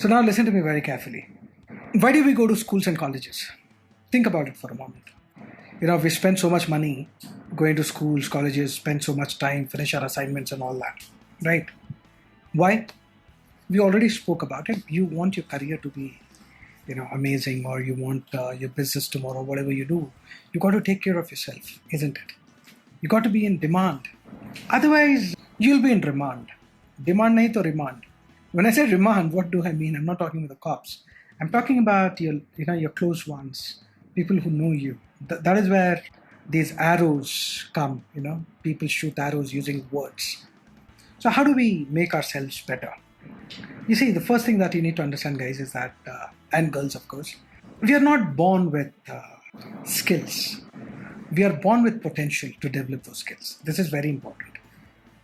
So now listen to me very carefully. Why do we go to schools and colleges? Think about it for a moment. We spend so much money going to schools, colleges, spend so much time, finish our assignments and all that, right? Why? We already spoke about it. You want your career to be, amazing, or you want your business tomorrow, whatever you do, you got to take care of yourself, isn't it? You got to be in demand. Otherwise, you'll be in remand. Demand nahi to remand. When I say remand, what do I mean? I'm not talking about the cops. I'm talking about your close ones, people who know you. That is where these arrows come. People shoot arrows using words. So how do we make ourselves better? You see, the first thing that you need to understand, guys, is that, and girls, of course, we are not born with skills. We are born with potential to develop those skills. This is very important.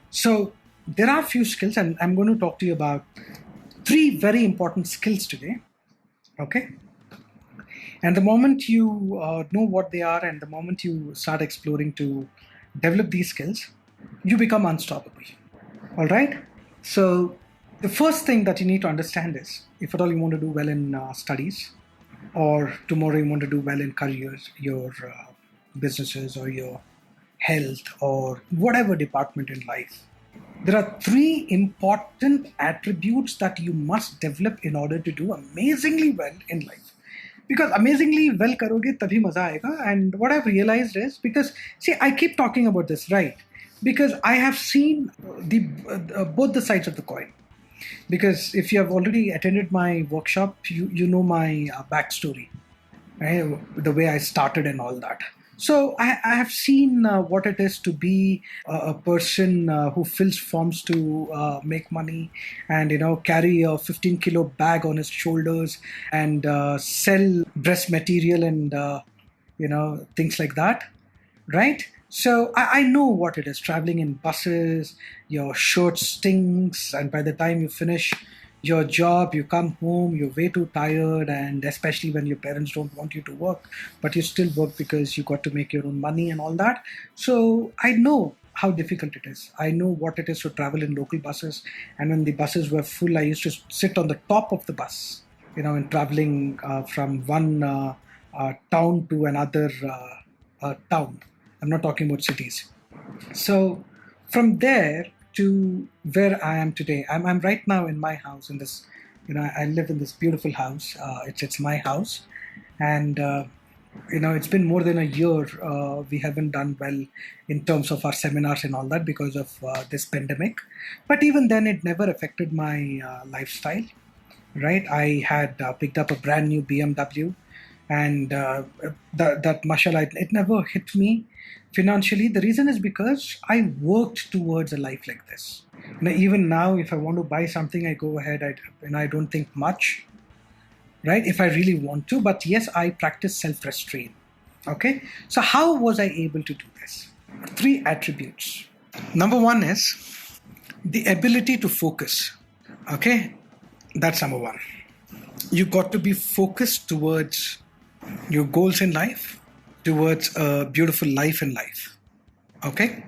So there are few skills, and I'm going to talk to you about 3 very important skills today. Okay? And the moment you know what they are, and the moment you start exploring to develop these skills, you become unstoppable. All right? So the first thing that you need to understand is, if at all you want to do well in studies, or tomorrow you want to do well in careers, your businesses, or your health, or whatever department in life, there are 3 important attributes that you must develop in order to do amazingly well in life. Because amazingly well karoge tabhi maza aayega. And what I've realized is, because see, I keep talking about this, right? Because I have seen both the sides of the coin. Because if you have already attended my workshop, you know my backstory, right? The way I started and all that. So I have seen what it is to be a person who fills forms to make money, and carry a 15-kilo bag on his shoulders, and sell breast material and things like that, right? So I know what it is, traveling in buses. Your shirt stinks, and by the time you finish your job, you come home, you're way too tired, and especially when your parents don't want you to work, but you still work because you got to make your own money and all that. So I know how difficult it is. I know what it is to travel in local buses, and when the buses were full, I used to sit on the top of the bus, and traveling from one town to another town. I'm not talking about cities. So from there to where I am today, I'm right now in my house, in this, I live in this beautiful house. It's my house, and it's been more than a year. We haven't done well in terms of our seminars and all that because of this pandemic. But even then, it never affected my lifestyle, right? I had picked up a brand new BMW, and that mashallah, it never hit me financially. The reason is because I worked towards a life like this. Even now, if I want to buy something, I go ahead. I don't think much, right? If I really want to, but yes, I practice self-restraint. Okay, so how was I able to do this? 3 attributes. Number 1 is the ability to focus. Okay, that's number 1. You got to be focused towards your goals in life, towards a beautiful life in life. Okay?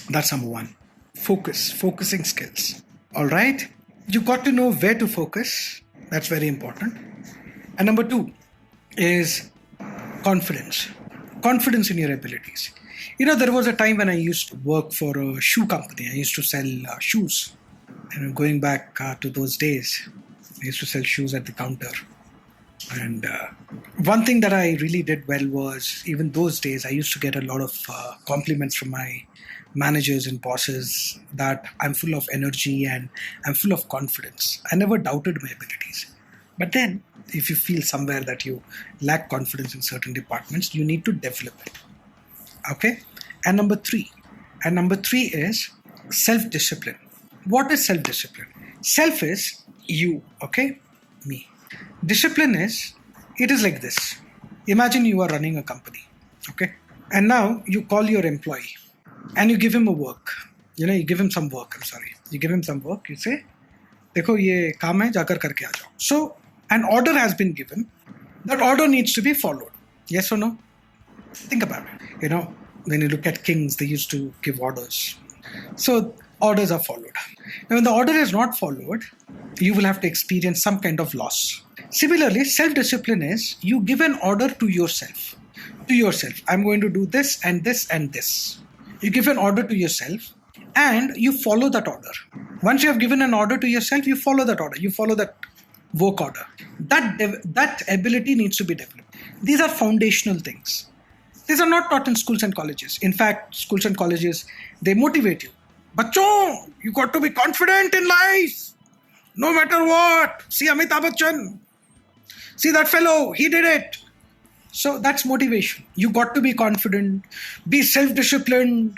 That's number 1. Focusing skills. All right? You got to know where to focus. That's very important. And number 2 is confidence. Confidence in your abilities. There was a time when I used to work for a shoe company. I used to sell shoes. Going back to those days, I used to sell shoes at the counter. And one thing that I really did well was, even those days, I used to get a lot of compliments from my managers and bosses that I'm full of energy and I'm full of confidence. I never doubted my abilities. But then, if you feel somewhere that you lack confidence in certain departments, you need to develop it. Okay? And number 3 is self-discipline. What is self-discipline? Self is you, okay? Me. Discipline is, it is like this. Imagine you are running a company, okay? And now you call your employee and you give him a work. You give him some work, You give him some work, you say, देखो ये काम है, जाकर करके आ जाओ. So an order has been given. That order needs to be followed. Yes or no? Think about it. When you look at kings, they used to give orders. So orders are followed. Now, when the order is not followed, you will have to experience some kind of loss. Similarly, self-discipline is you give an order to yourself. I'm going to do this and this and this. You give an order to yourself and you follow that order. Once you have given an order to yourself, you follow that order. You follow that work order. That ability needs to be developed. These are foundational things. These are not taught in schools and colleges. In fact, schools and colleges, they motivate you. Bachcho, you got to be confident in life. No matter what. See Amitabh Bachchan. See that fellow, he did it. So that's motivation. You got to be confident, be self-disciplined.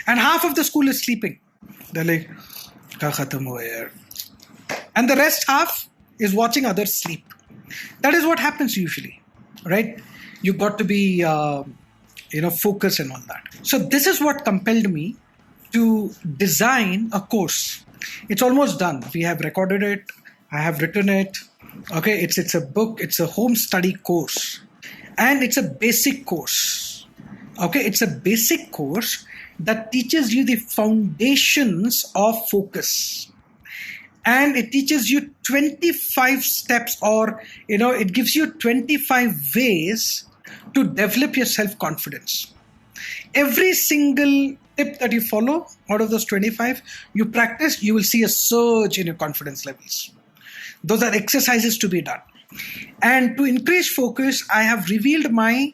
And half of the school is sleeping. They're like, Ka khatam hua yaar. And the rest half is watching others sleep. That is what happens usually, right? You got to be, focused and all that. So this is what compelled me to design a course. It's almost done. We have recorded it. I have written it. Okay, it's a book. It's a home study course. And it's a basic course. Okay, it's a basic course that teaches you the foundations of focus. And it teaches you 25 steps, or, it gives you 25 ways to develop your self-confidence. Every single tip that you follow out of those 25, you practice, you will see a surge in your confidence levels. Those are exercises to be done. And to increase focus, I have revealed my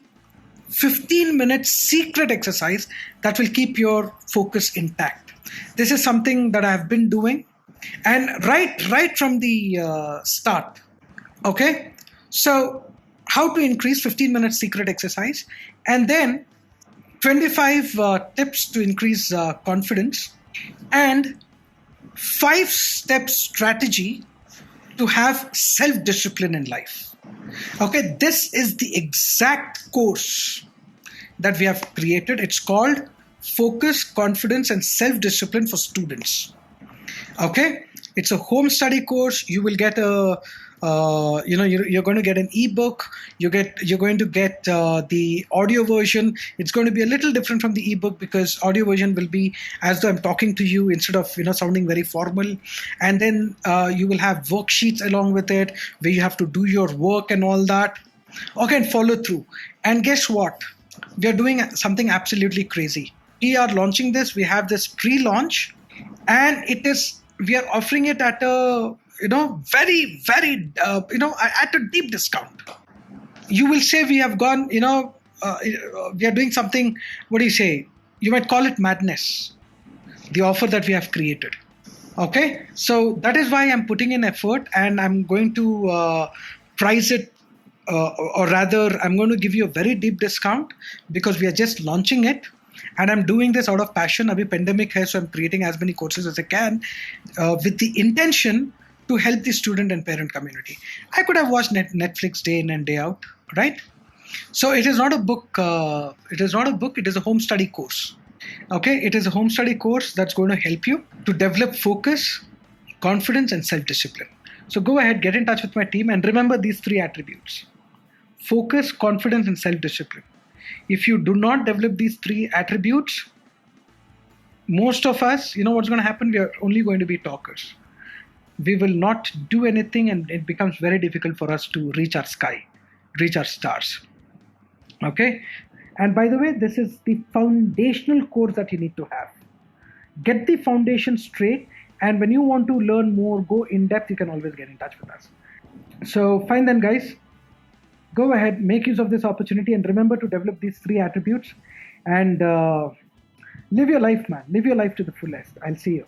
15-minute secret exercise that will keep your focus intact. This is something that I have been doing, and right from the start. Okay, so how to increase 15-minute secret exercise, and then 25 tips to increase confidence, and 5-step strategy to have self-discipline in life. Okay, this is the exact course that we have created. It's called Focus, Confidence and Self-Discipline for Students. Okay, it's a home study course. You will get you're going to get an ebook. You're going to get the audio version. It's going to be a little different from the ebook because audio version will be as though I'm talking to you instead of sounding very formal. And then you will have worksheets along with it where you have to do your work and all that. Okay, and follow through. And guess what? We are doing something absolutely crazy. We are launching this. We have this pre-launch, and we are offering it at a very, very, at a deep discount. You will say we have gone, we are doing something, what do you say? You might call it madness, the offer that we have created. Okay, so that is why I'm putting in effort, and I'm going to price it, or rather, I'm going to give you a very deep discount because we are just launching it. And I'm doing this out of passion. Abhi pandemic hai, so I'm creating as many courses as I can with the intention to help the student and parent community. I could have watched Netflix day in and day out, right? So it is not a book. It is a home study course. Okay, it is a home study course that's going to help you to develop focus, confidence, and self-discipline. So go ahead, get in touch with my team, and remember these 3 attributes: focus, confidence, and self-discipline. If you do not develop these 3 attributes, most of us, what's going to happen? We are only going to be talkers. We will not do anything, and it becomes very difficult for us to reach our sky, reach our stars. Okay? And by the way, this is the foundational course that you need to have. Get the foundation straight, and when you want to learn more, go in depth, you can always get in touch with us. So fine then, guys. Go ahead, make use of this opportunity, and remember to develop these 3 attributes, and live your life, man. Live your life to the fullest. I'll see you.